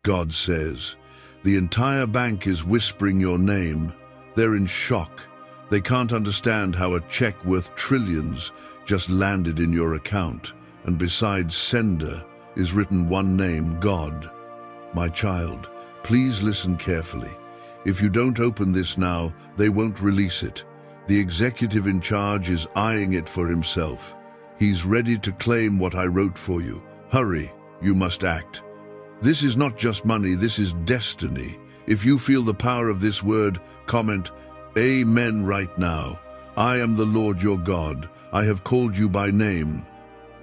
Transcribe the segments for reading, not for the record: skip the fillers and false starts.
God says. The entire bank is whispering your name. They're in shock. They can't understand how a check worth trillions just landed in your account, and beside sender is written one name, God. My child, please listen carefully. If you don't open this now, they won't release it. The executive in charge is eyeing it for himself. He's ready to claim what I wrote for you. Hurry, you must act. This is not just money, this is destiny. If you feel the power of this word, comment, Amen right now. I am the Lord your God. I have called you by name.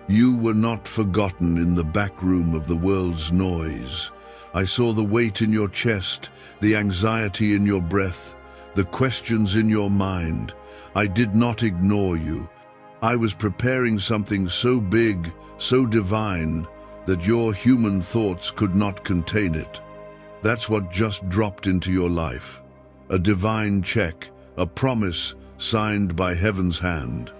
You were not forgotten in the back room of the world's noise. I saw the weight in your chest, the anxiety in your breath, the questions in your mind. I did not ignore you. I was preparing something so big, so divine, that your human thoughts could not contain it. That's what just dropped into your life. A divine check, a promise signed by heaven's hand.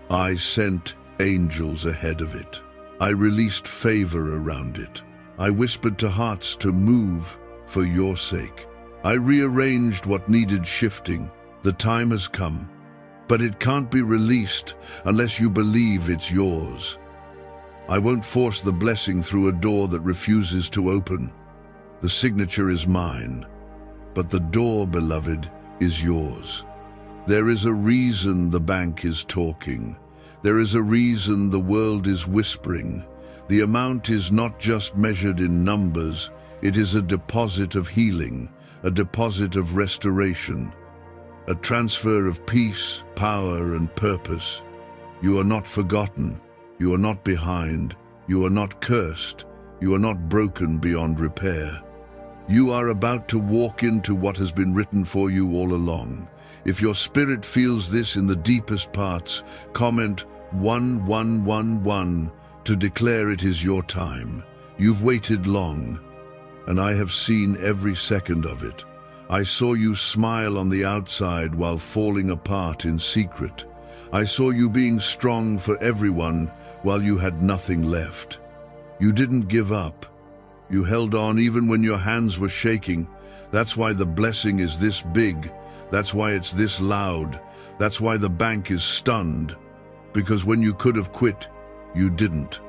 I sent angels ahead of it. I released favor around it. I whispered to hearts to move for your sake. I rearranged what needed shifting. The time has come, but it can't be released unless you believe it's yours. I won't force the blessing through a door that refuses to open. The signature is mine, but the door, beloved, is yours. There is a reason the bank is talking. There is a reason the world is whispering. The amount is not just measured in numbers, it is a deposit of healing, a deposit of restoration, a transfer of peace, power, and purpose. You are not forgotten, you are not behind, you are not cursed, you are not broken beyond repair. You are about to walk into what has been written for you all along. If your spirit feels this in the deepest parts, comment 1111 to declare it is your time. You've waited long, and I have seen every second of it. I saw you smile on the outside while falling apart in secret. I saw you being strong for everyone while you had nothing left. You didn't give up. You held on even when your hands were shaking. That's why the blessing is this big. That's why it's this loud. That's why the bank is stunned. Because when you could have quit, you didn't.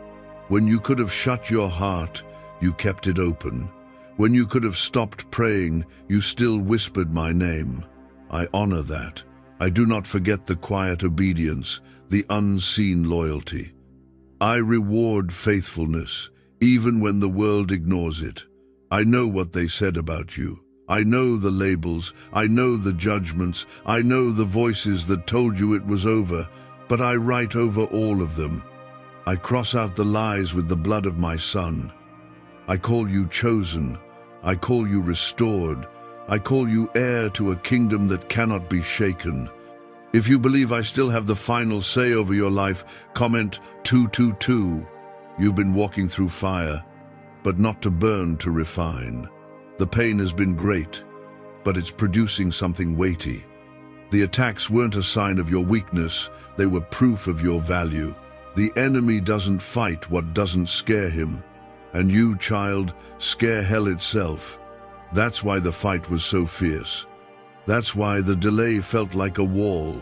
When you could have shut your heart, you kept it open. When you could have stopped praying, you still whispered my name. I honor that. I do not forget the quiet obedience, the unseen loyalty. I reward faithfulness, even when the world ignores it. I know what they said about you. I know the labels, I know the judgments, I know the voices that told you it was over, but I write over all of them. I cross out the lies with the blood of my Son. I call you chosen. I call you restored. I call you heir to a kingdom that cannot be shaken. If you believe I still have the final say over your life, comment 222. You've been walking through fire, but not to burn, to refine. The pain has been great, but it's producing something weighty. The attacks weren't a sign of your weakness, they were proof of your value. The enemy doesn't fight what doesn't scare him. And you, child, scare hell itself. That's why the fight was so fierce. That's why the delay felt like a wall.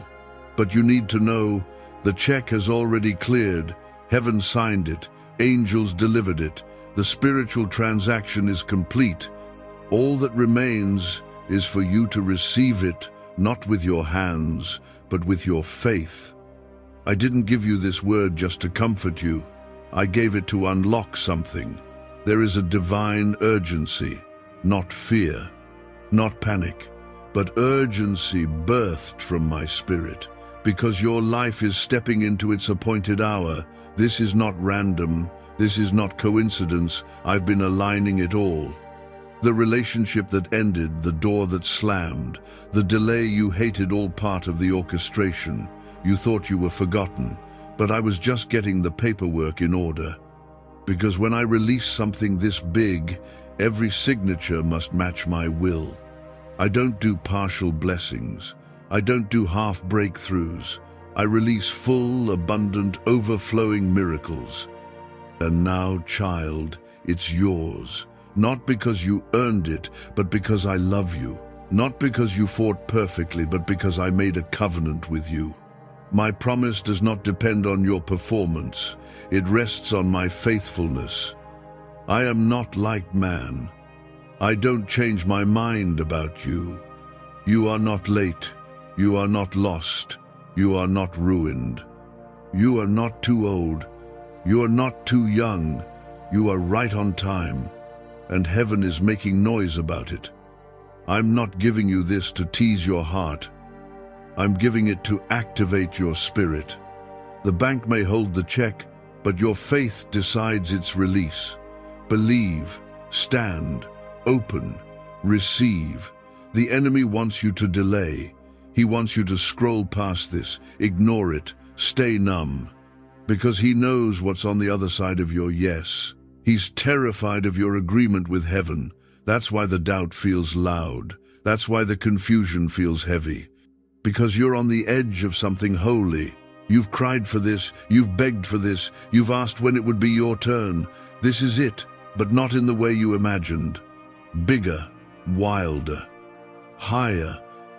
But you need to know, the check has already cleared. Heaven signed it. Angels delivered it. The spiritual transaction is complete. All that remains is for you to receive it, not with your hands, but with your faith. I didn't give you this word just to comfort you. I gave it to unlock something. There is a divine urgency, not fear, not panic, but urgency birthed from my spirit. Because your life is stepping into its appointed hour. This is not random. This is not coincidence. I've been aligning it all. The relationship that ended, the door that slammed, the delay you hated, all part of the orchestration. You thought you were forgotten, but I was just getting the paperwork in order. Because when I release something this big, every signature must match my will. I don't do partial blessings. I don't do half breakthroughs. I release full, abundant, overflowing miracles. And now, child, it's yours. Not because you earned it, but because I love you. Not because you fought perfectly, but because I made a covenant with you. My promise does not depend on your performance. It rests on my faithfulness. I am not like man. I don't change my mind about you. You are not late. You are not lost. You are not ruined. You are not too old. You are not too young. You are right on time. And heaven is making noise about it. I'm not giving you this to tease your heart. I'm giving it to activate your spirit. The bank may hold the check, but your faith decides its release. Believe, stand, open, receive. The enemy wants you to delay. He wants you to scroll past this, ignore it, stay numb. Because he knows what's on the other side of your yes. He's terrified of your agreement with heaven. That's why the doubt feels loud. That's why the confusion feels heavy. Because you're on the edge of something holy. You've cried for this, you've begged for this, you've asked when it would be your turn. This is it, but not in the way you imagined. Bigger, wilder, higher,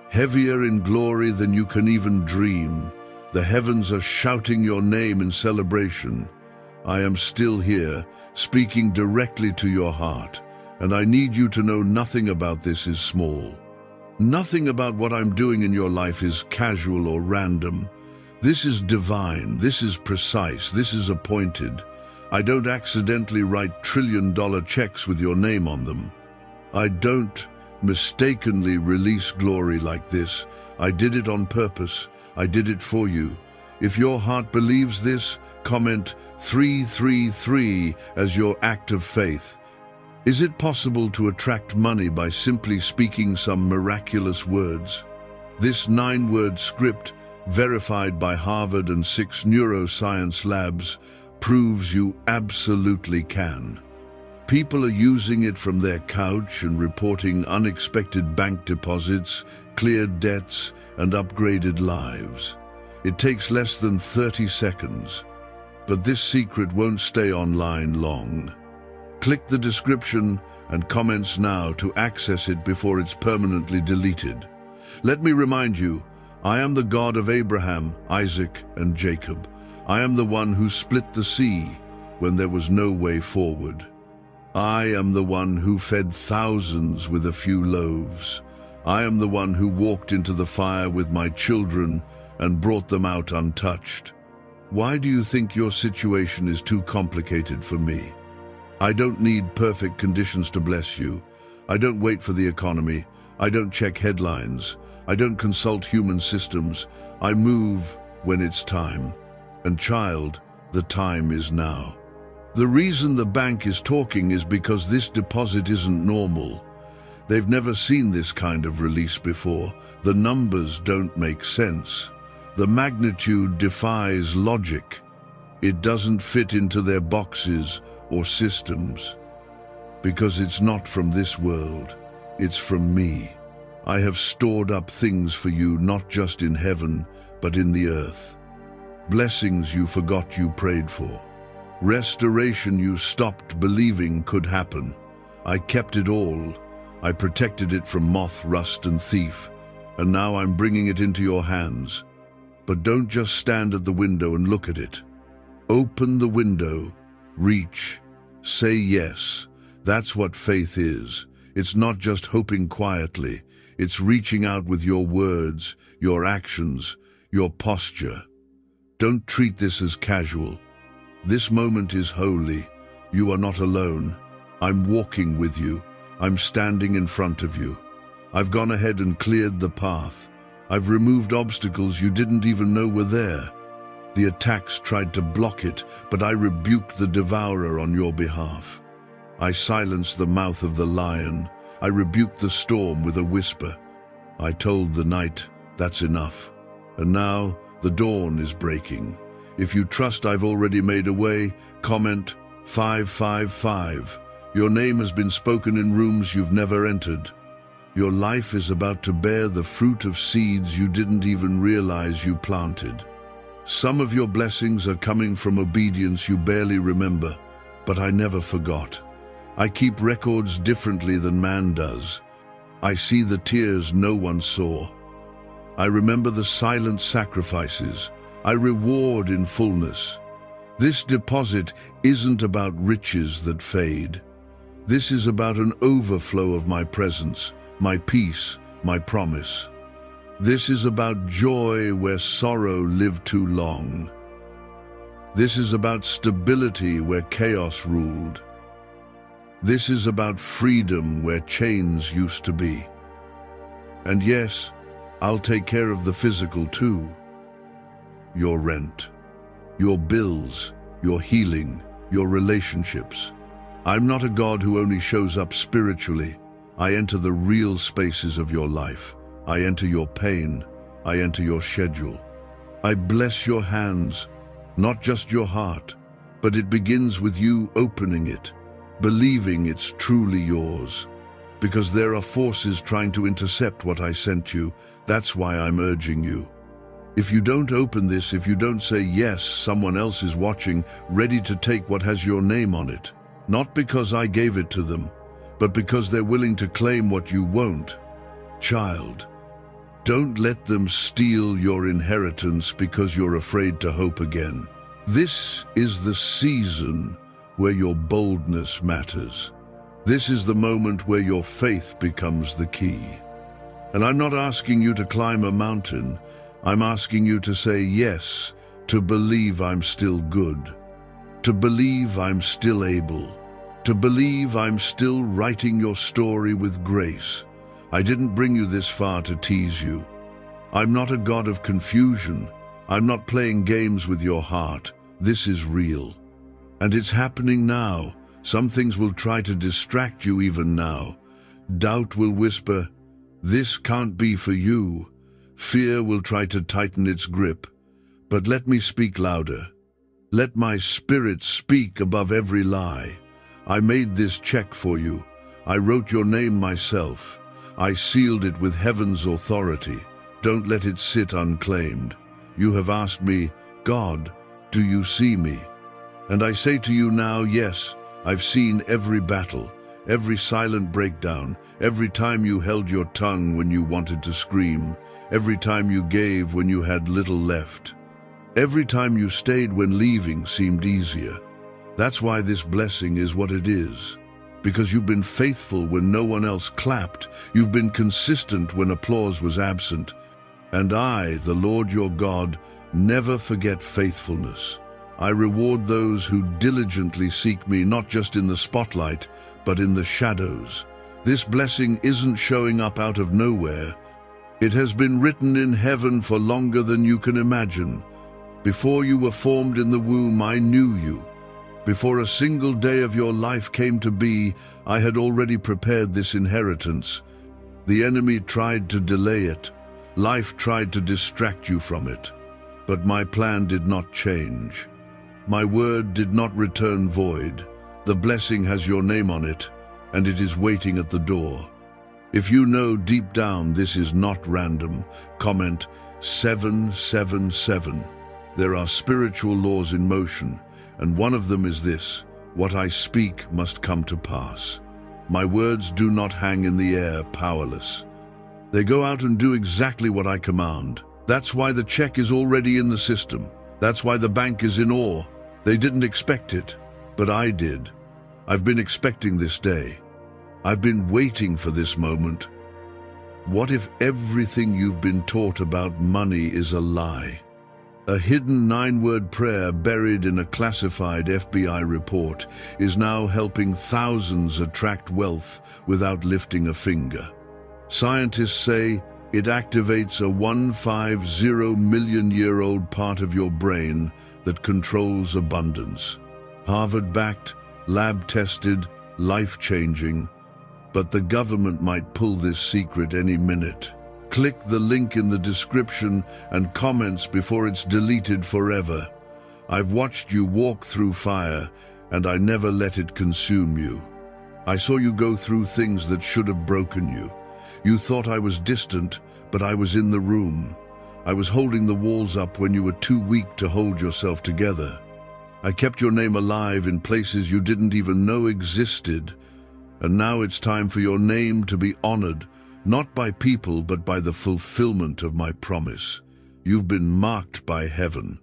heavier in glory than you can even dream. The heavens are shouting your name in celebration. I am still here, speaking directly to your heart, and I need you to know nothing about this is small. Nothing about what I'm doing in your life is casual or random. This is divine, this is precise, this is appointed. I don't accidentally write trillion-dollar checks with your name on them. I don't mistakenly release glory like this. I did it on purpose. I did it for you. If your heart believes this, comment 333 as your act of faith. Is it possible to attract money by simply speaking some miraculous words? This 9-word script, verified by Harvard and 6 neuroscience labs, proves you absolutely can. People are using it from their couch and reporting unexpected bank deposits, cleared debts, and upgraded lives. It takes less than 30 seconds, but this secret won't stay online long. Click the description and comments now to access it before it's permanently deleted. Let me remind you, I am the God of Abraham, Isaac, and Jacob. I am the one who split the sea when there was no way forward. I am the one who fed thousands with a few loaves. I am the one who walked into the fire with my children and brought them out untouched. Why do you think your situation is too complicated for me? I don't need perfect conditions to bless you. I don't wait for the economy. I don't check headlines. I don't consult human systems. I move when it's time. And child, the time is now. The reason the bank is talking is because this deposit isn't normal. They've never seen this kind of release before. The numbers don't make sense. The magnitude defies logic. It doesn't fit into their boxes or systems. Because it's not from this world. It's from me. I have stored up things for you not just in heaven, but in the earth. Blessings you forgot you prayed for. Restoration you stopped believing could happen. I kept it all. I protected it from moth, rust, and thief. And now I'm bringing it into your hands. But don't just stand at the window and look at it. Open the window. Reach. Say yes. That's what faith is. It's not just hoping quietly. It's reaching out with your words, your actions, your posture. Don't treat this as casual. This moment is holy. You are not alone. I'm walking with you. I'm standing in front of you. I've gone ahead and cleared the path. I've removed obstacles you didn't even know were there. The attacks tried to block it, but I rebuked the devourer on your behalf. I silenced the mouth of the lion. I rebuked the storm with a whisper. I told the night, that's enough. And now, the dawn is breaking. If you trust I've already made a way, comment 555. Your name has been spoken in rooms you've never entered. Your life is about to bear the fruit of seeds you didn't even realize you planted. Some of your blessings are coming from obedience you barely remember, but I never forgot. I keep records differently than man does. I see the tears no one saw. I remember the silent sacrifices. I reward in fullness. This deposit isn't about riches that fade. This is about an overflow of my presence, my peace, my promise. This is about joy where sorrow lived too long. This is about stability where chaos ruled. This is about freedom where chains used to be. And yes, I'll take care of the physical too. Your rent, your bills, your healing, your relationships. I'm not a God who only shows up spiritually. I enter the real spaces of your life. I enter your pain. I enter your schedule. I bless your hands, not just your heart, but it begins with you opening it, believing it's truly yours. Because there are forces trying to intercept what I sent you. That's why I'm urging you. If you don't open this, if you don't say yes, someone else is watching, ready to take what has your name on it. Not because I gave it to them, but because they're willing to claim what you won't. Child, don't let them steal your inheritance because you're afraid to hope again. This is the season where your boldness matters. This is the moment where your faith becomes the key. And I'm not asking you to climb a mountain. I'm asking you to say yes, to believe I'm still good, to believe I'm still able, to believe I'm still writing your story with grace. I didn't bring you this far to tease you. I'm not a God of confusion. I'm not playing games with your heart. This is real. And it's happening now. Some things will try to distract you even now. Doubt will whisper, "This can't be for you." Fear will try to tighten its grip. But let me speak louder. Let my spirit speak above every lie. I made this check for you. I wrote your name myself. I sealed it with heaven's authority. Don't let it sit unclaimed. You have asked me, "God, do you see me?" And I say to you now, yes, I've seen every battle, every silent breakdown, every time you held your tongue when you wanted to scream, every time you gave when you had little left, every time you stayed when leaving seemed easier. That's why this blessing is what it is. Because you've been faithful when no one else clapped. You've been consistent when applause was absent. And I, the Lord your God, never forget faithfulness. I reward those who diligently seek me, not just in the spotlight, but in the shadows. This blessing isn't showing up out of nowhere. It has been written in heaven for longer than you can imagine. Before you were formed in the womb, I knew you. Before a single day of your life came to be, I had already prepared this inheritance. The enemy tried to delay it. Life tried to distract you from it. But my plan did not change. My word did not return void. The blessing has your name on it, and it is waiting at the door. If you know deep down this is not random, comment 777. There are spiritual laws in motion, and one of them is this: what I speak must come to pass. My words do not hang in the air powerless. They go out and do exactly what I command. That's why the check is already in the system. That's why the bank is in awe. They didn't expect it, but I did. I've been expecting this day. I've been waiting for this moment. What if everything you've been taught about money is a lie? A hidden 9-word prayer buried in a classified FBI report is now helping thousands attract wealth without lifting a finger. Scientists say it activates a 150 million-year-old part of your brain that controls abundance. Harvard-backed, lab-tested, life-changing. But the government might pull this secret any minute. Click the link in the description and comments before it's deleted forever. I've watched you walk through fire, and I never let it consume you. I saw you go through things that should have broken you. You thought I was distant, but I was in the room. I was holding the walls up when you were too weak to hold yourself together. I kept your name alive in places you didn't even know existed, And now it's time for your name to be honored, not by people but by the fulfillment of my promise. You've been marked by heaven.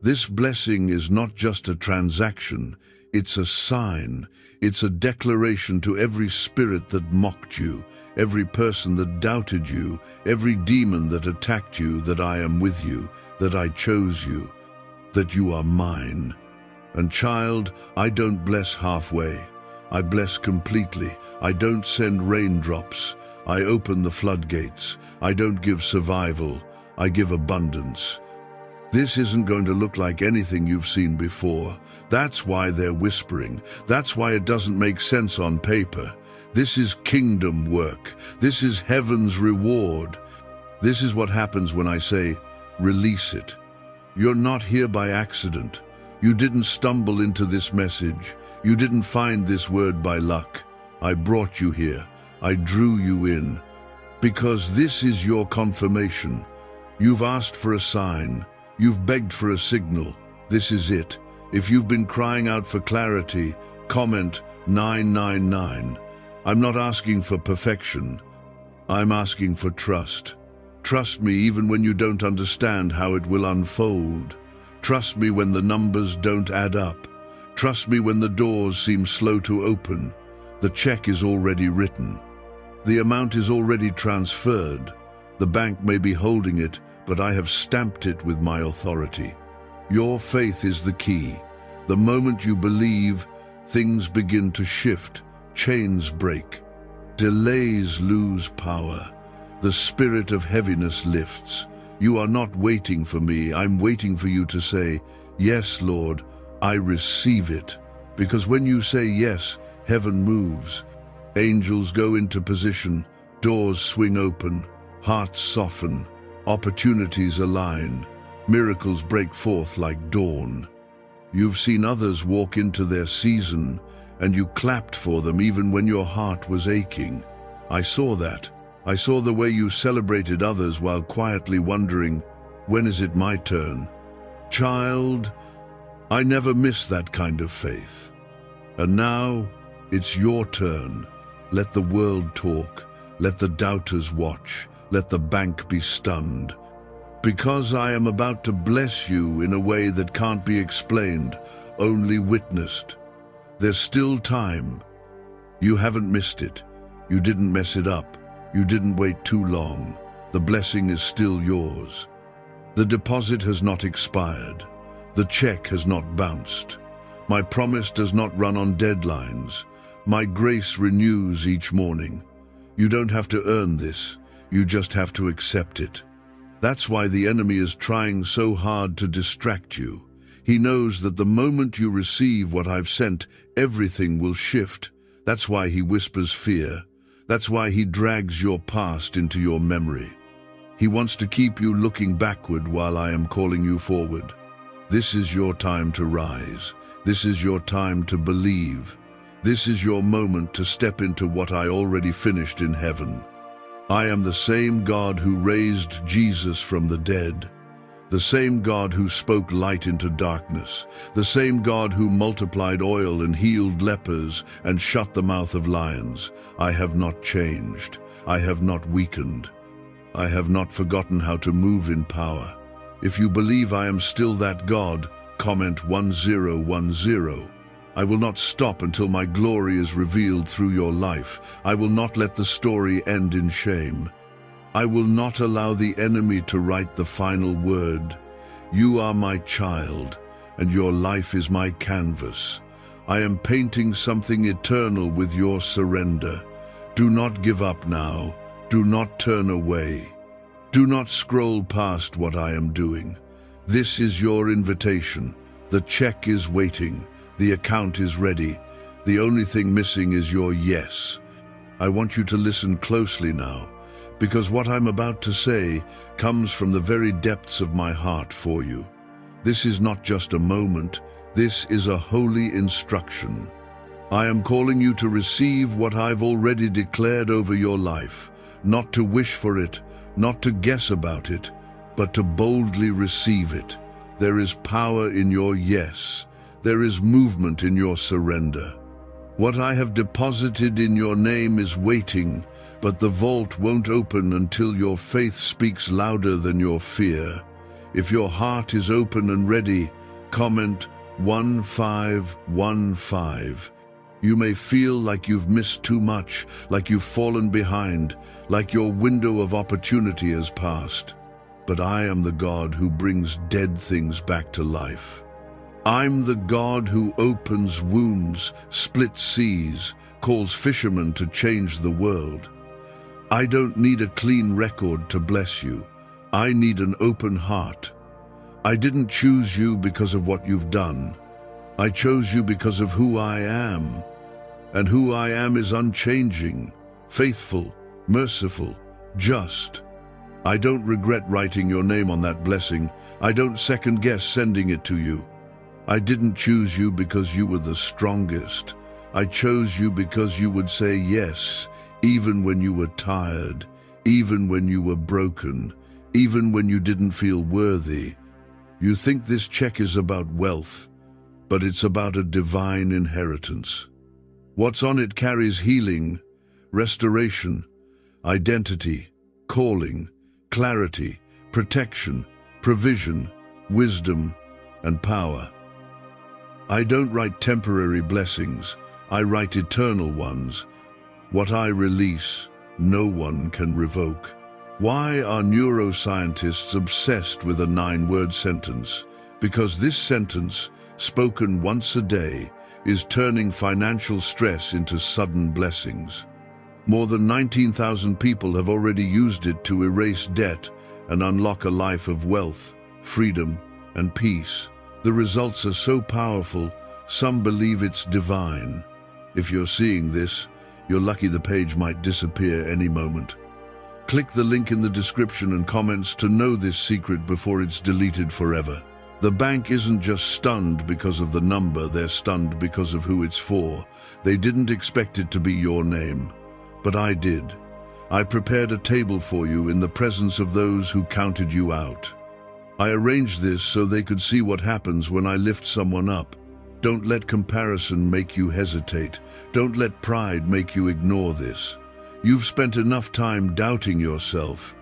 This blessing is not just a transaction, it's a sign. It's a declaration to every spirit that mocked you, every person that doubted you, every demon that attacked you, that I am with you, that I chose you, that you are mine. And child, I don't bless halfway. I bless completely. I don't send raindrops. I open the floodgates. I don't give survival. I give abundance. This isn't going to look like anything you've seen before. That's why they're whispering. That's why it doesn't make sense on paper. This is kingdom work. This is heaven's reward. This is what happens when I say, release it. You're not here by accident. You didn't stumble into this message. You didn't find this word by luck. I brought you here. I drew you in. Because this is your confirmation. You've asked for a sign. You've begged for a signal. This is it. If you've been crying out for clarity, comment 999. I'm not asking for perfection. I'm asking for trust. Trust me even when you don't understand how it will unfold. Trust me when the numbers don't add up. Trust me when the doors seem slow to open. The check is already written. The amount is already transferred. The bank may be holding it, but I have stamped it with my authority. Your faith is the key. The moment you believe, things begin to shift, chains break, delays lose power. The spirit of heaviness lifts. You are not waiting for me. I'm waiting for you to say, yes, Lord, I receive it. Because when you say yes, heaven moves. Angels go into position, doors swing open, hearts soften, opportunities align, miracles break forth like dawn. You've seen others walk into their season, and you clapped for them even when your heart was aching. I saw that. I saw the way you celebrated others while quietly wondering, when is it my turn? Child, I never miss that kind of faith. And now, it's your turn. Let the world talk. Let the doubters watch. Let the bank be stunned. Because I am about to bless you in a way that can't be explained, only witnessed. There's still time. You haven't missed it. You didn't mess it up. You didn't wait too long. The blessing is still yours. The deposit has not expired. The check has not bounced. My promise does not run on deadlines. My grace renews each morning. You don't have to earn this. You just have to accept it. That's why the enemy is trying so hard to distract you. He knows that the moment you receive what I've sent, everything will shift. That's why he whispers fear. That's why he drags your past into your memory. He wants to keep you looking backward while I am calling you forward. This is your time to rise. This is your time to believe. This is your moment to step into what I already finished in heaven. I am the same God who raised Jesus from the dead, the same God who spoke light into darkness, the same God who multiplied oil and healed lepers and shut the mouth of lions. I have not changed. I have not weakened. I have not forgotten how to move in power. If you believe I am still that God, comment 1010. I will not stop until my glory is revealed through your life. I will not let the story end in shame. I will not allow the enemy to write the final word. You are my child, and your life is my canvas. I am painting something eternal with your surrender. Do not give up now. Do not turn away. Do not scroll past what I am doing. This is your invitation. The check is waiting. The account is ready. The only thing missing is your yes. I want you to listen closely now, because what I'm about to say comes from the very depths of my heart for you. This is not just a moment. This is a holy instruction. I am calling you to receive what I've already declared over your life, not to wish for it, not to guess about it, but to boldly receive it. There is power in your yes. There is movement in your surrender. What I have deposited in your name is waiting, but the vault won't open until your faith speaks louder than your fear. If your heart is open and ready, comment 1515. You may feel like you've missed too much, like you've fallen behind, like your window of opportunity has passed. But I am the God who brings dead things back to life. I'm the God who opens wounds, splits seas, calls fishermen to change the world. I don't need a clean record to bless you. I need an open heart. I didn't choose you because of what you've done. I chose you because of who I am. And who I am is unchanging, faithful, merciful, just. I don't regret writing your name on that blessing. I don't second-guess sending it to you. I didn't choose you because you were the strongest. I chose you because you would say yes, even when you were tired, even when you were broken, even when you didn't feel worthy. You think this check is about wealth, but it's about a divine inheritance. What's on it carries healing, restoration, identity, calling, clarity, protection, provision, wisdom, and power. I don't write temporary blessings, I write eternal ones. What I release, no one can revoke. Why are neuroscientists obsessed with a 9-word sentence? Because this sentence, spoken once a day, is turning financial stress into sudden blessings. More than 19,000 people have already used it to erase debt and unlock a life of wealth, freedom, and peace. The results are so powerful, some believe it's divine. If you're seeing this, you're lucky the page might disappear any moment. Click the link in the description and comments to know this secret before it's deleted forever. The bank isn't just stunned because of the number, they're stunned because of who it's for. They didn't expect it to be your name, but I did. I prepared a table for you in the presence of those who counted you out. I arranged this so they could see what happens when I lift someone up. Don't let comparison make you hesitate. Don't let pride make you ignore this. You've spent enough time doubting yourself.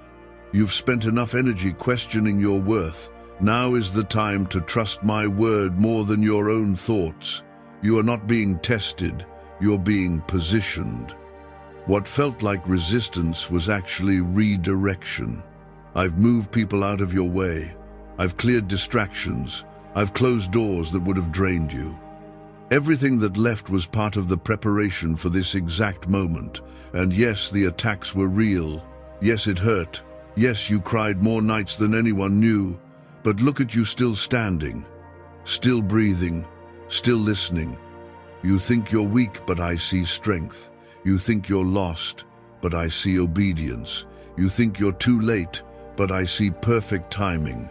You've spent enough energy questioning your worth. Now is the time to trust my word more than your own thoughts. You are not being tested, you're being positioned. What felt like resistance was actually redirection. I've moved people out of your way. I've cleared distractions. I've closed doors that would have drained you. Everything that left was part of the preparation for this exact moment. And yes, the attacks were real. Yes, it hurt. Yes, you cried more nights than anyone knew. But look at you still standing, still breathing, still listening. You think you're weak, but I see strength. You think you're lost, but I see obedience. You think you're too late, but I see perfect timing.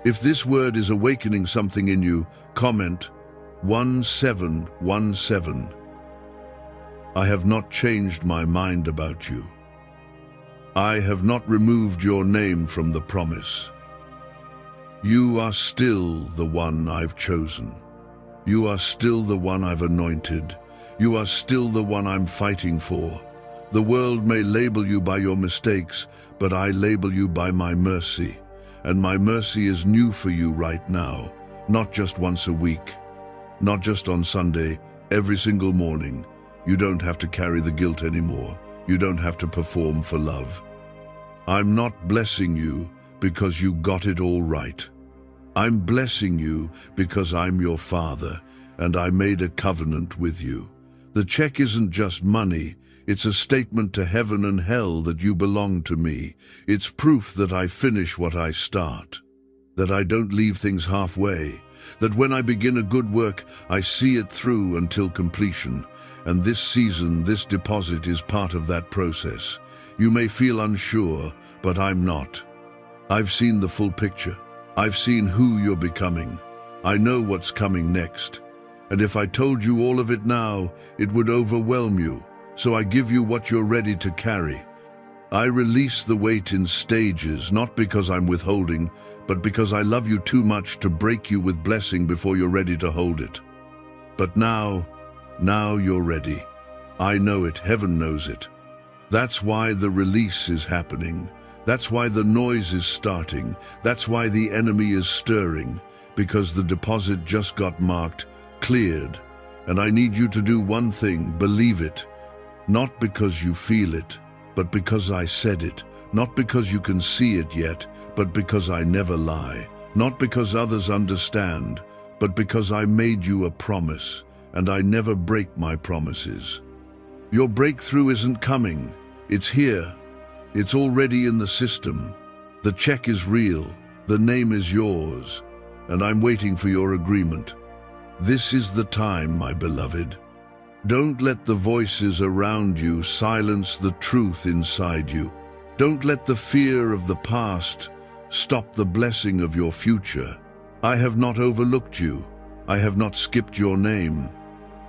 If this word is awakening something in you, comment 1717. I have not changed my mind about you. I have not removed your name from the promise. You are still the one I've chosen. You are still the one I've anointed. You are still the one I'm fighting for. The world may label you by your mistakes, but I label you by my mercy. And my mercy is new for you right now, not just once a week, not just on Sunday, every single morning. You don't have to carry the guilt anymore. You don't have to perform for love. I'm not blessing you because you got it all right. I'm blessing you because I'm your Father, and I made a covenant with you. The check isn't just money, it's a statement to heaven and hell that you belong to me. It's proof that I finish what I start, that I don't leave things halfway, that when I begin a good work, I see it through until completion. And this season, this deposit is part of that process. You may feel unsure, but I'm not. I've seen the full picture. I've seen who you're becoming. I know what's coming next. And if I told you all of it now, it would overwhelm you. So I give you what you're ready to carry. I release the weight in stages, not because I'm withholding, but because I love you too much to break you with blessing before you're ready to hold it. But now, Now you're ready. I know it, heaven knows it. That's why the release is happening. That's why the noise is starting. That's why the enemy is stirring, because the deposit just got marked, cleared. And I need you to do one thing, believe it. Not because you feel it, but because I said it. Not because you can see it yet, but because I never lie. Not because others understand, but because I made you a promise, and I never break my promises. Your breakthrough isn't coming. It's here. It's already in the system. The check is real. The name is yours. And I'm waiting for your agreement. This is the time, my beloved. Don't let the voices around you silence the truth inside you. Don't let the fear of the past stop the blessing of your future. I have not overlooked you. I have not skipped your name.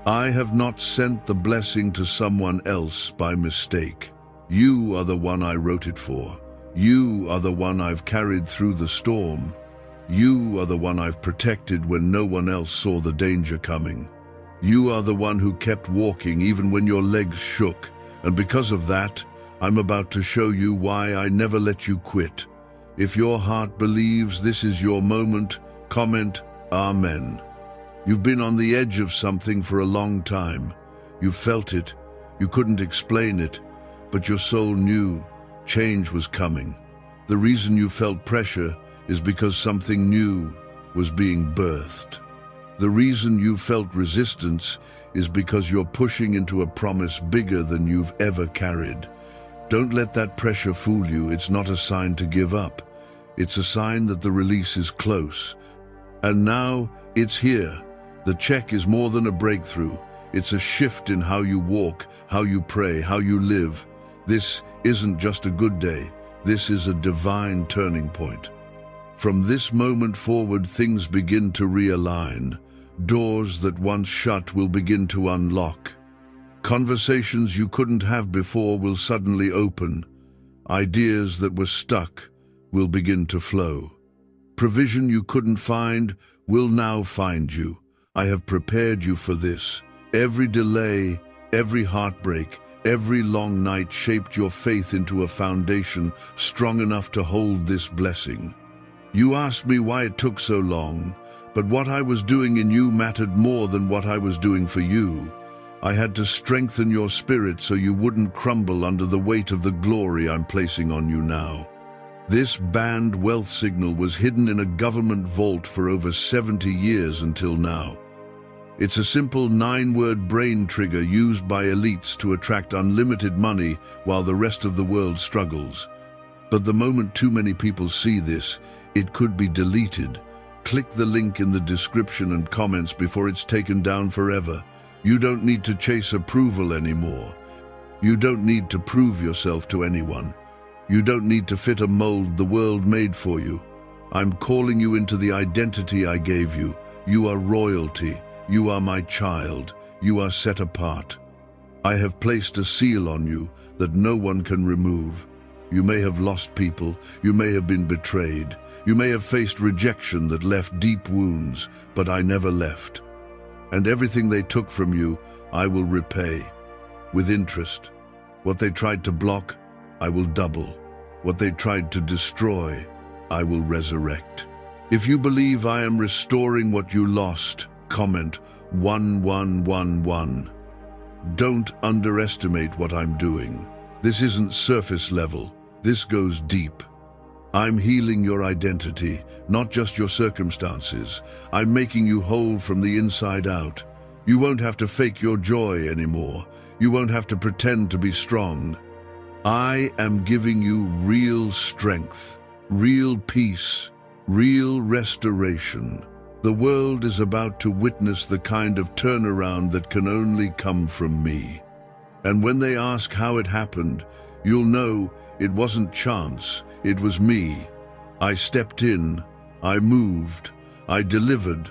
I have not sent the blessing to someone else by mistake. You are the one I wrote it for. You are the one I've carried through the storm. You are the one I've protected when no one else saw the danger coming. You are the one who kept walking even when your legs shook. And because of that, I'm about to show you why I never let you quit. If your heart believes this is your moment, comment, Amen. You've been on the edge of something for a long time. You felt it. You couldn't explain it. But your soul knew change was coming. The reason you felt pressure is because something new was being birthed. The reason you felt resistance is because you're pushing into a promise bigger than you've ever carried. Don't let that pressure fool you. It's not a sign to give up. It's a sign that the release is close. And now it's here. The check is more than a breakthrough. It's a shift in how you walk, how you pray, how you live. This isn't just a good day. This is a divine turning point. From this moment forward, things begin to realign. Doors that once shut will begin to unlock. Conversations you couldn't have before will suddenly open. Ideas that were stuck will begin to flow. Provision you couldn't find will now find you. I have prepared you for this. Every delay, every heartbreak, every long night shaped your faith into a foundation strong enough to hold this blessing. You asked me why it took so long, but what I was doing in you mattered more than what I was doing for you. I had to strengthen your spirit so you wouldn't crumble under the weight of the glory I'm placing on you now. This banned wealth signal was hidden in a government vault for over 70 years until now. It's a simple 9-word brain trigger used by elites to attract unlimited money while the rest of the world struggles. But the moment too many people see this, it could be deleted. Click the link in the description and comments before it's taken down forever. You don't need to chase approval anymore. You don't need to prove yourself to anyone. You don't need to fit a mold the world made for you. I'm calling you into the identity I gave you. You are royalty. You are my child. You are set apart. I have placed a seal on you that no one can remove. You may have lost people. You may have been betrayed. You may have faced rejection that left deep wounds, but I never left. And everything they took from you, I will repay with interest. What they tried to block, I will double. What they tried to destroy, I will resurrect. If you believe I am restoring what you lost, comment 1111. Don't underestimate what I'm doing. This isn't surface level. This goes deep. I'm healing your identity, not just your circumstances. I'm making you whole from the inside out. You won't have to fake your joy anymore. You won't have to pretend to be strong. I am giving you real strength, real peace, real restoration. The world is about to witness the kind of turnaround that can only come from me. And when they ask how it happened, you'll know it wasn't chance, it was me. I stepped in, I moved, I delivered.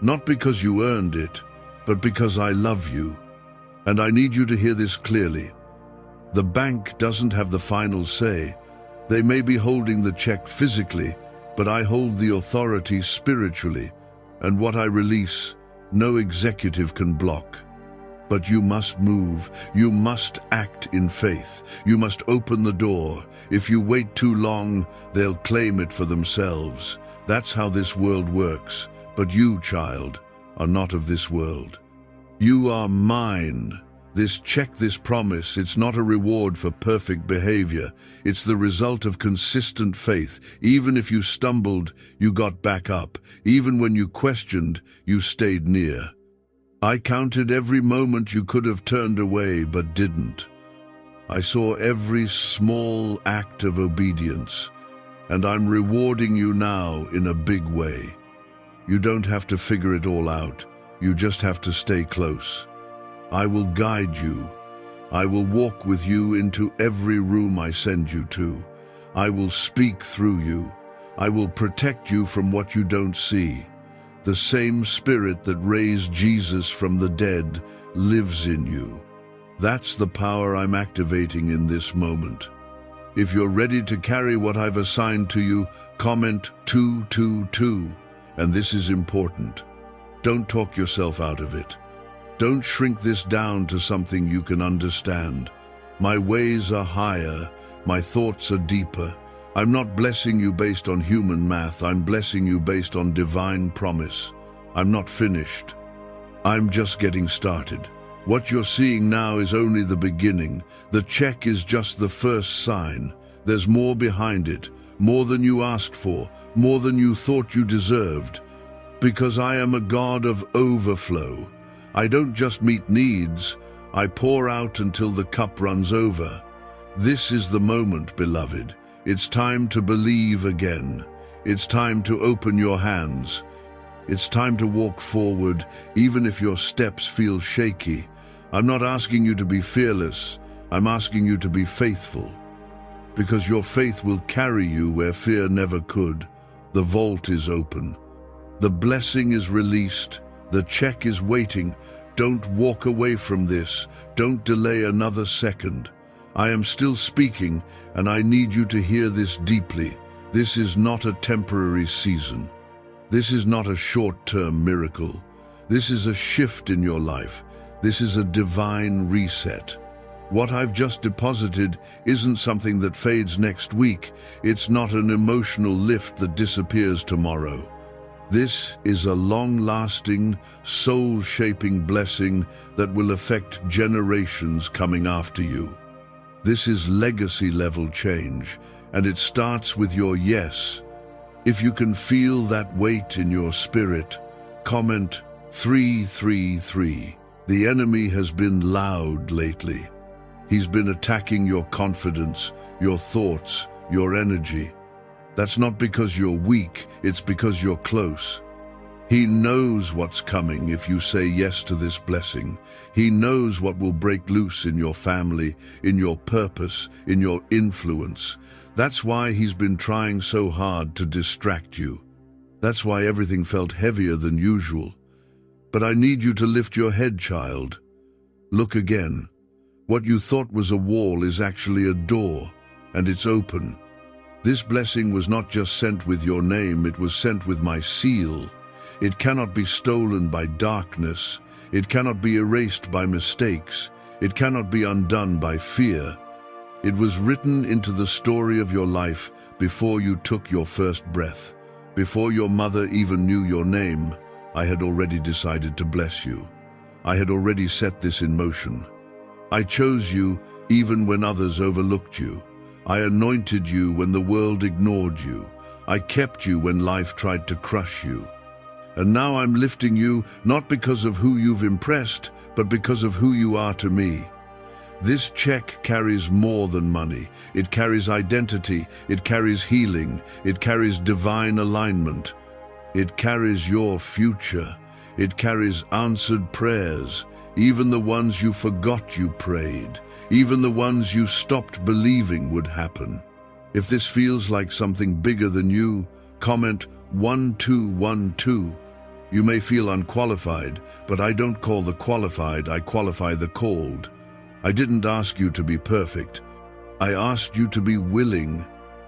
Not because you earned it, but because I love you. And I need you to hear this clearly. The bank doesn't have the final say. They may be holding the check physically, but I hold the authority spiritually. And what I release, no executive can block. But you must move. You must act in faith. You must open the door. If you wait too long, they'll claim it for themselves. That's how this world works. But you, child, are not of this world. You are mine. Check this promise. It's not a reward for perfect behavior. It's the result of consistent faith. Even if you stumbled, you got back up. Even when you questioned, you stayed near. I counted every moment you could have turned away but didn't. I saw every small act of obedience, and I'm rewarding you now in a big way. You don't have to figure it all out. You just have to stay close. I will guide you. I will walk with you into every room I send you to. I will speak through you. I will protect you from what you don't see. The same Spirit that raised Jesus from the dead lives in you. That's the power I'm activating in this moment. If you're ready to carry what I've assigned to you, comment 222. And this is important. Don't talk yourself out of it. Don't shrink this down to something you can understand. My ways are higher. My thoughts are deeper. I'm not blessing you based on human math. I'm blessing you based on divine promise. I'm not finished. I'm just getting started. What you're seeing now is only the beginning. The check is just the first sign. There's more behind it, more than you asked for, more than you thought you deserved. Because I am a God of overflow. I don't just meet needs, I pour out until the cup runs over. This is the moment, beloved. It's time to believe again. It's time to open your hands. It's time to walk forward, even if your steps feel shaky. I'm not asking you to be fearless. I'm asking you to be faithful. Because your faith will carry you where fear never could. The vault is open. The blessing is released. The check is waiting. Don't walk away from this. Don't delay another second. I am still speaking, and I need you to hear this deeply. This is not a temporary season. This is not a short-term miracle. This is a shift in your life. This is a divine reset. What I've just deposited isn't something that fades next week. It's not an emotional lift that disappears tomorrow. This is a long-lasting, soul-shaping blessing that will affect generations coming after you. This is legacy-level change, and it starts with your yes. If you can feel that weight in your spirit, comment 333. The enemy has been loud lately. He's been attacking your confidence, your thoughts, your energy. That's not because you're weak, it's because you're close. He knows what's coming if you say yes to this blessing. He knows what will break loose in your family, in your purpose, in your influence. That's why he's been trying so hard to distract you. That's why everything felt heavier than usual. But I need you to lift your head, child. Look again. What you thought was a wall is actually a door, and it's open. This blessing was not just sent with your name, it was sent with my seal. It cannot be stolen by darkness. It cannot be erased by mistakes. It cannot be undone by fear. It was written into the story of your life before you took your first breath. Before your mother even knew your name, I had already decided to bless you. I had already set this in motion. I chose you even when others overlooked you. I anointed you when the world ignored you. I kept you when life tried to crush you. And now I'm lifting you, not because of who you've impressed, but because of who you are to me. This check carries more than money. It carries identity. It carries healing. It carries divine alignment. It carries your future. It carries answered prayers, even the ones you forgot you prayed, even the ones you stopped believing would happen. If this feels like something bigger than you, comment 1212. You may feel unqualified, but I don't call the qualified, I qualify the called. I didn't ask you to be perfect. I asked you to be willing,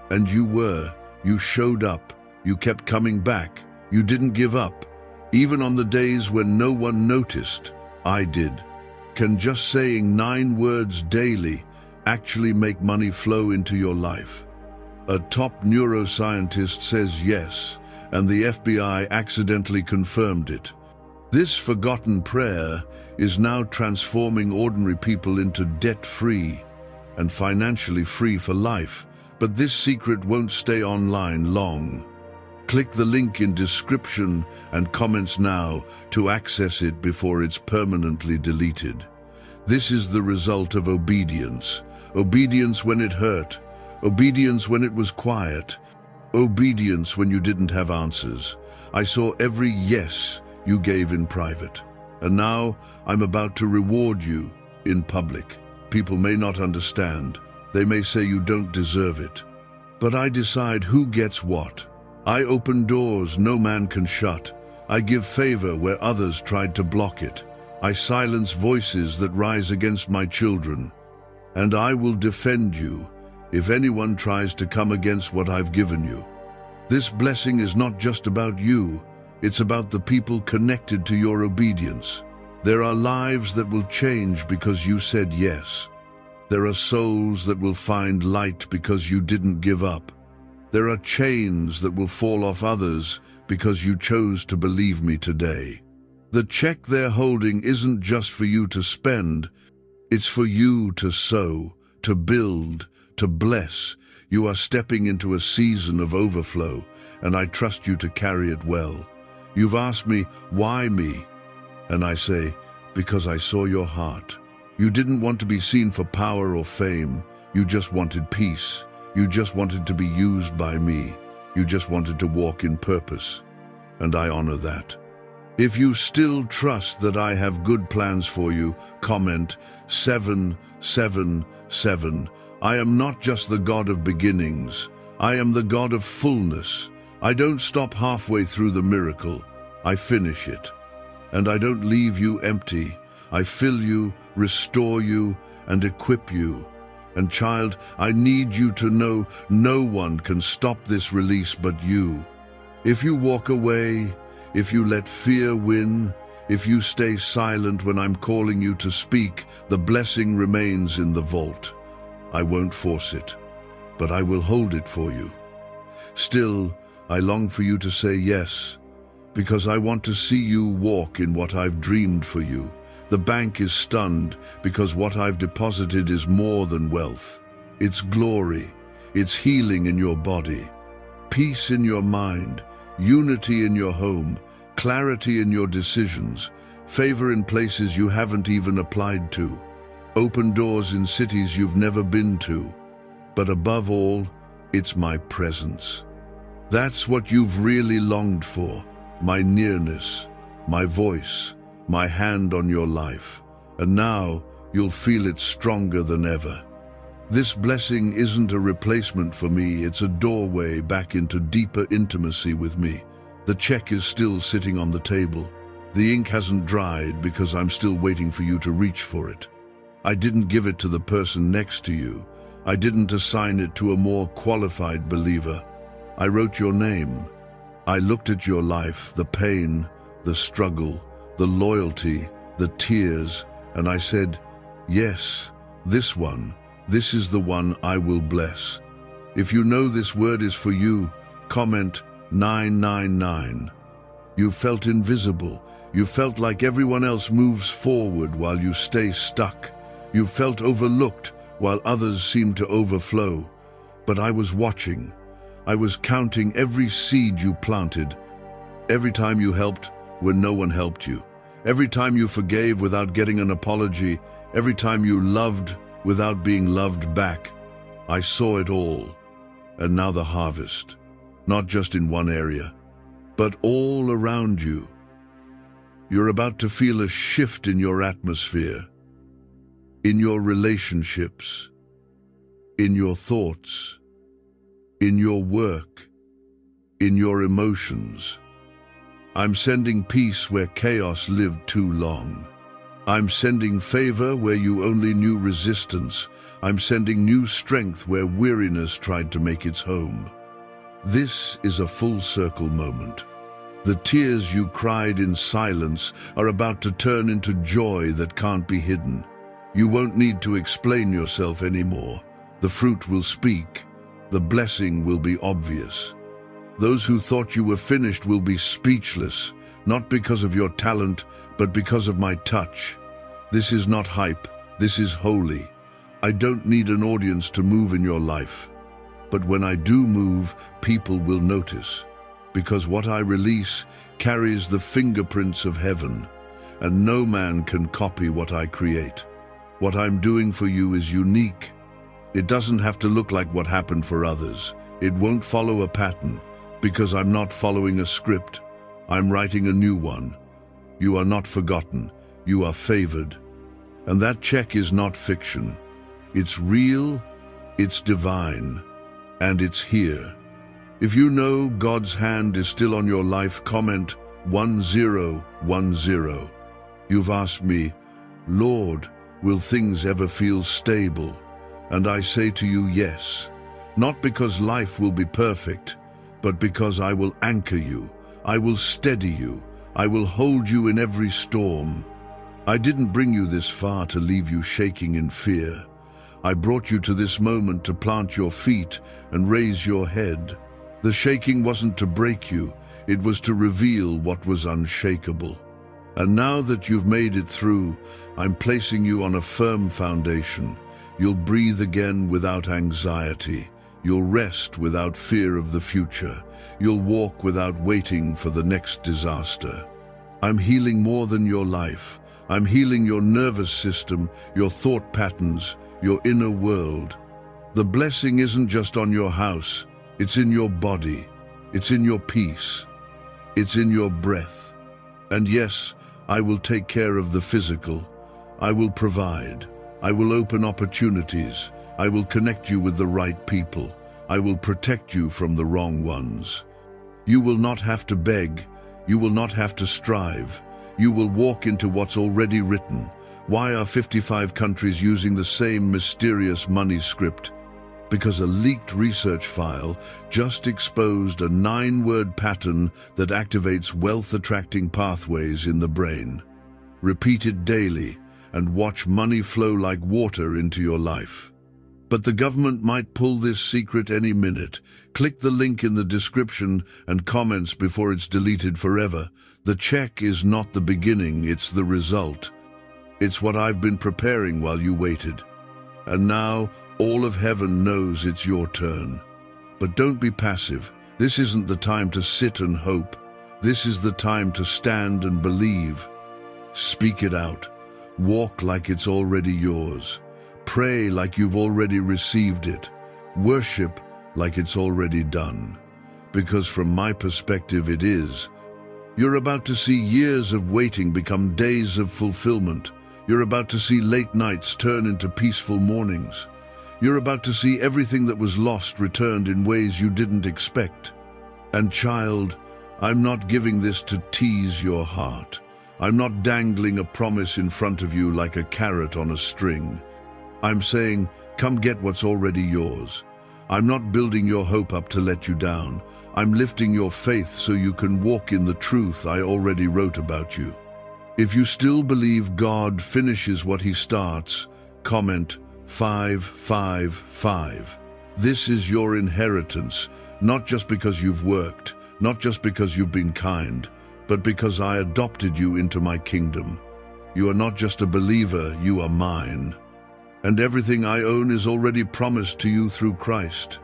and you were. You showed up. You kept coming back. You didn't give up. Even on the days when no one noticed, I did. Can just saying 9 words daily actually make money flow into your life? A top neuroscientist says yes, and the FBI accidentally confirmed it. This forgotten prayer is now transforming ordinary people into debt-free and financially free for life. But this secret won't stay online long. Click the link in description and comments now to access it before it's permanently deleted. This is the result of obedience. Obedience when it hurt. Obedience when it was quiet. Obedience when you didn't have answers. I saw every yes you gave in private. And now I'm about to reward you in public. People may not understand. They may say you don't deserve it. But I decide who gets what. I open doors no man can shut. I give favor where others tried to block it. I silence voices that rise against my children. And I will defend you if anyone tries to come against what I've given you. This blessing is not just about you. It's about the people connected to your obedience. There are lives that will change because you said yes. There are souls that will find light because you didn't give up. There are chains that will fall off others because you chose to believe me today. The check they're holding isn't just for you to spend. It's for you to sow, to build, to bless. You are stepping into a season of overflow, and I trust you to carry it well. You've asked me, why me? And I say, because I saw your heart. You didn't want to be seen for power or fame. You just wanted peace. You just wanted to be used by me. You just wanted to walk in purpose. And I honor that. If you still trust that I have good plans for you, comment 777. I am not just the God of beginnings. I am the God of fullness. I don't stop halfway through the miracle. I finish it. And I don't leave you empty. I fill you, restore you, and equip you. And child, I need you to know no one can stop this release but you. If you walk away, if you let fear win, if you stay silent when I'm calling you to speak, the blessing remains in the vault. I won't force it, but I will hold it for you. Still, I long for you to say yes, because I want to see you walk in what I've dreamed for you. The bank is stunned because what I've deposited is more than wealth. It's glory. It's healing in your body, peace in your mind, unity in your home, clarity in your decisions, favor in places you haven't even applied to, open doors in cities you've never been to. But above all, it's my presence. That's what you've really longed for, my nearness, my voice, my hand on your life. And now you'll feel it stronger than ever. This blessing isn't a replacement for me, it's a doorway back into deeper intimacy with me. The check is still sitting on the table. The ink hasn't dried because I'm still waiting for you to reach for it. I didn't give it to the person next to you. I didn't assign it to a more qualified believer. I wrote your name. I looked at your life, the pain, the struggle, the loyalty, the tears, and I said, yes, this is the one I will bless. If you know this word is for you, comment 999. You felt invisible. You felt like everyone else moves forward while you stay stuck. You felt overlooked while others seemed to overflow. But I was watching. I was counting every seed you planted. Every time you helped when no one helped you. Every time you forgave without getting an apology. Every time you loved without being loved back. I saw it all. And now the harvest. Not just in one area, but all around you. You're about to feel a shift in your atmosphere, in your relationships, in your thoughts, in your work, in your emotions. I'm sending peace where chaos lived too long. I'm sending favor where you only knew resistance. I'm sending new strength where weariness tried to make its home. This is a full circle moment. The tears you cried in silence are about to turn into joy that can't be hidden. You won't need to explain yourself anymore. The fruit will speak. The blessing will be obvious. Those who thought you were finished will be speechless, not because of your talent, but because of my touch. This is not hype. This is holy. I don't need an audience to move in your life. But when I do move, people will notice. Because what I release carries the fingerprints of heaven, and no man can copy what I create. What I'm doing for you is unique. It doesn't have to look like what happened for others. It won't follow a pattern, because I'm not following a script. I'm writing a new one. You are not forgotten. You are favored. And that check is not fiction. It's real, it's divine, and it's here. If you know God's hand is still on your life, comment 1010. You've asked me, Lord, will things ever feel stable? And I say to you, yes. Not because life will be perfect, but because I will anchor you. I will steady you. I will hold you in every storm. I didn't bring you this far to leave you shaking in fear. I brought you to this moment to plant your feet and raise your head. The shaking wasn't to break you, it was to reveal what was unshakable. And now that you've made it through, I'm placing you on a firm foundation. You'll breathe again without anxiety. You'll rest without fear of the future. You'll walk without waiting for the next disaster. I'm healing more than your life. I'm healing your nervous system, your thought patterns, your inner world. The blessing isn't just on your house. It's in your body, it's in your peace, it's in your breath. And yes, I will take care of the physical. I will provide. I will open opportunities. I will connect you with the right people. I will protect you from the wrong ones. You will not have to beg. You will not have to strive. You will walk into what's already written. Why are 55 countries using the same mysterious money script? Because a leaked research file just exposed a 9-word pattern that activates wealth-attracting pathways in the brain. Repeat it daily and watch money flow like water into your life. But the government might pull this secret any minute. Click the link in the description and comments before it's deleted forever. The check is not the beginning, it's the result. It's what I've been preparing while you waited. And now, all of heaven knows it's your turn. But don't be passive. This isn't the time to sit and hope. This is the time to stand and believe. Speak it out. Walk like it's already yours. Pray like you've already received it. Worship like it's already done. Because from my perspective, it is. You're about to see years of waiting become days of fulfillment. You're about to see late nights turn into peaceful mornings. You're about to see everything that was lost returned in ways you didn't expect. And child, I'm not giving this to tease your heart. I'm not dangling a promise in front of you like a carrot on a string. I'm saying, come get what's already yours. I'm not building your hope up to let you down. I'm lifting your faith so you can walk in the truth I already wrote about you. If you still believe God finishes what He starts, comment 555. This is your inheritance, not just because you've worked, not just because you've been kind, but because I adopted you into my kingdom. You are not just a believer, you are mine. And everything I own is already promised to you through Christ.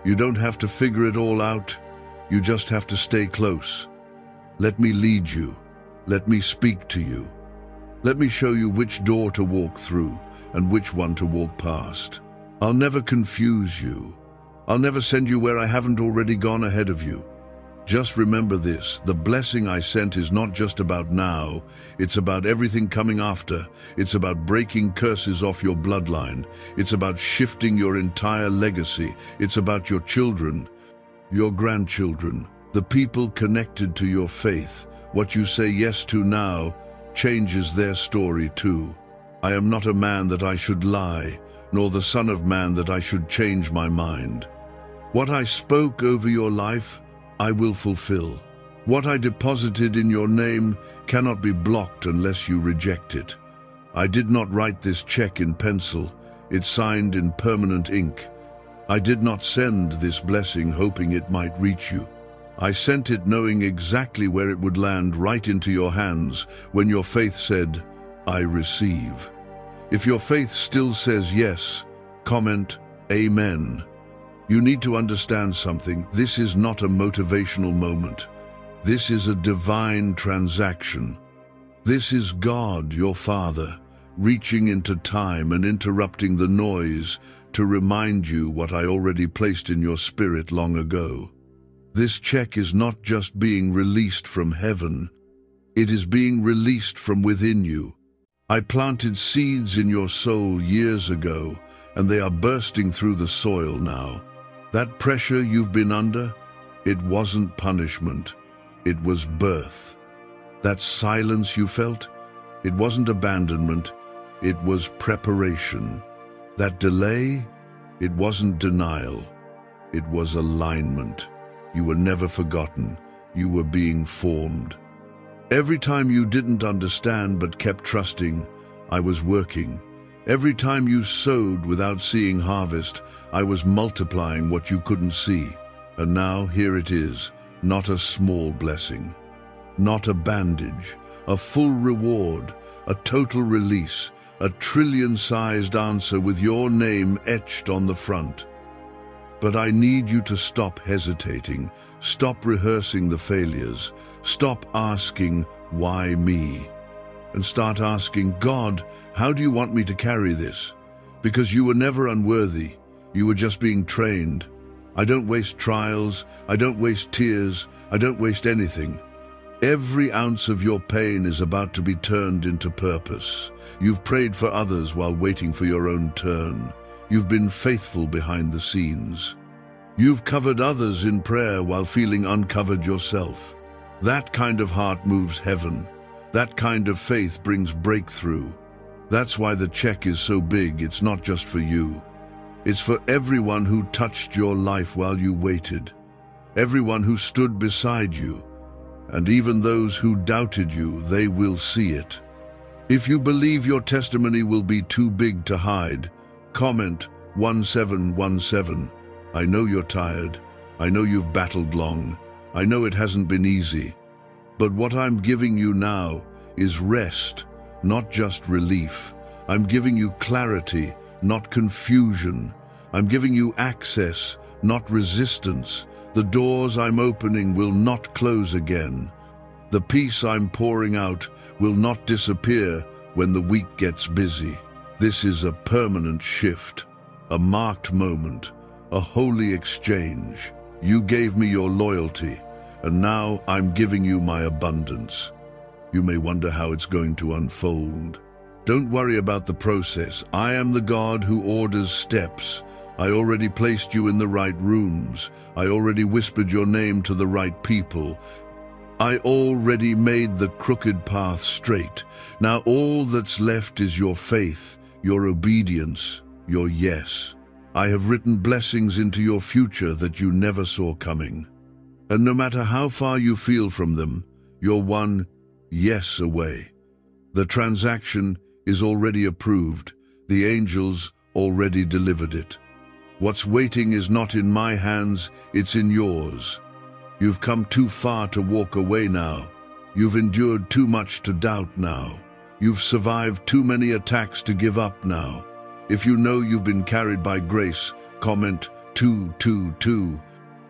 You don't have to figure it all out. You just have to stay close. Let me lead you. Let me speak to you. Let me show you which door to walk through and which one to walk past. I'll never confuse you. I'll never send you where I haven't already gone ahead of you. Just remember this, the blessing I sent is not just about now, it's about everything coming after. It's about breaking curses off your bloodline. It's about shifting your entire legacy. It's about your children, your grandchildren, the people connected to your faith. What you say yes to now changes their story too. I am not a man that I should lie, nor the son of man that I should change my mind. What I spoke over your life, I will fulfill. What I deposited in your name cannot be blocked unless you reject it. I did not write this check in pencil. It's signed in permanent ink. I did not send this blessing hoping it might reach you. I sent it knowing exactly where it would land, right into your hands when your faith said, I receive. If your faith still says yes, comment, Amen. You need to understand something. This is not a motivational moment. This is a divine transaction. This is God, your Father, reaching into time and interrupting the noise to remind you what I already placed in your spirit long ago. This check is not just being released from heaven, it is being released from within you. I planted seeds in your soul years ago, and they are bursting through the soil now. That pressure you've been under, it wasn't punishment, it was birth. That silence you felt, it wasn't abandonment, it was preparation. That delay, it wasn't denial, it was alignment. You were never forgotten, you were being formed. Every time you didn't understand but kept trusting, I was working. Every time you sowed without seeing harvest, I was multiplying what you couldn't see. And now here it is, not a small blessing, not a bandage, a full reward, a total release, a trillion-sized answer with your name etched on the front. But I need you to stop hesitating, stop rehearsing the failures, stop asking, why me? And start asking, God, how do you want me to carry this? Because you were never unworthy, you were just being trained. I don't waste trials, I don't waste tears, I don't waste anything. Every ounce of your pain is about to be turned into purpose. You've prayed for others while waiting for your own turn. You've been faithful behind the scenes. You've covered others in prayer while feeling uncovered yourself. That kind of heart moves heaven. That kind of faith brings breakthrough. That's why the check is so big. It's not just for you. It's for everyone who touched your life while you waited. Everyone who stood beside you. And even those who doubted you, they will see it. If you believe your testimony will be too big to hide, comment 1717. I know you're tired. I know you've battled long. I know it hasn't been easy. But what I'm giving you now is rest, not just relief. I'm giving you clarity, not confusion. I'm giving you access, not resistance. The doors I'm opening will not close again. The peace I'm pouring out will not disappear when the week gets busy. This is a permanent shift, a marked moment, a holy exchange. You gave me your loyalty, and now I'm giving you my abundance. You may wonder how it's going to unfold. Don't worry about the process. I am the God who orders steps. I already placed you in the right rooms. I already whispered your name to the right people. I already made the crooked path straight. Now all that's left is your faith, your obedience, your yes. I have written blessings into your future that you never saw coming. And no matter how far you feel from them, you're one yes away. The transaction is already approved. The angels already delivered it. What's waiting is not in my hands, it's in yours. You've come too far to walk away now. You've endured too much to doubt now. You've survived too many attacks to give up now. If you know you've been carried by grace, comment 222.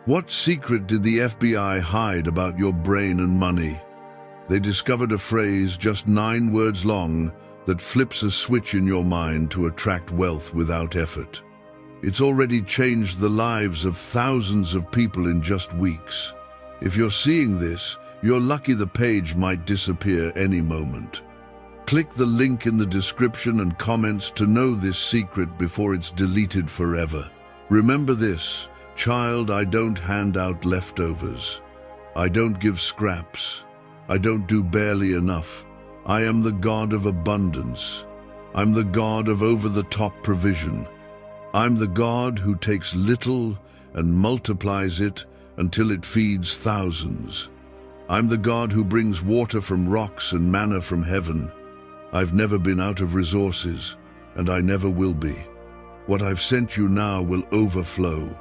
What secret did the FBI hide about your brain and money? They discovered a phrase just 9 words long that flips a switch in your mind to attract wealth without effort. It's already changed the lives of thousands of people in just weeks. If you're seeing this, you're lucky the page might disappear any moment. Click the link in the description and comments to know this secret before it's deleted forever. Remember this, child, I don't hand out leftovers. I don't give scraps. I don't do barely enough. I am the God of abundance. I'm the God of over-the-top provision. I'm the God who takes little and multiplies it until it feeds thousands. I'm the God who brings water from rocks and manna from heaven. I've never been out of resources, and I never will be. What I've sent you now will overflow.